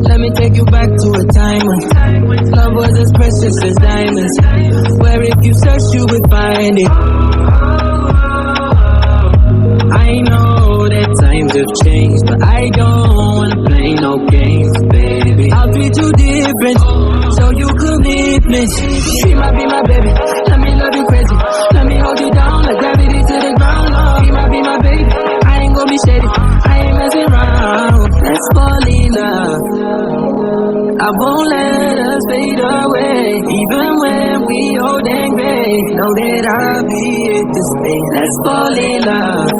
Let me take you back to a time when love was as precious as diamonds, where if you search you would find it. I know that times have changed, but I don't wanna play no games, baby. I'll treat you different, show you commitment. She might be my baby, let me love you crazy. Let me hold you down like gravity to the ground. Oh, she might be my baby, I ain't gonna be shady, I ain't messing around. Let's fall in love, I won't let us fade away. Even when we old and gray, know that I'll be here to stay. Let's fall in love,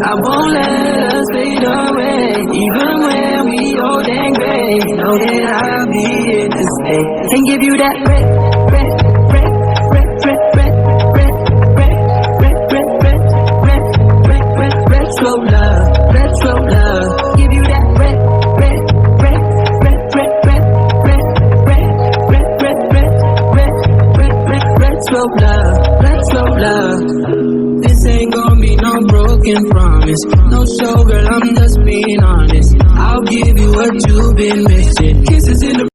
I won't let us fade away. Even when we old and gray, know that I'll be here to stay. And give you that red, red, red, red, red, red, red, red, red, red, red, red, red, red, red, slow love, red, slow love. Give you that red, red, red, red, red, red, red, red, red, red, red, red, red, red, red, slow love, red, slow love. This ain't gonna be no broken promise, no show, girl, I'm just being honest. I'll give you what you've been missing. Kisses in the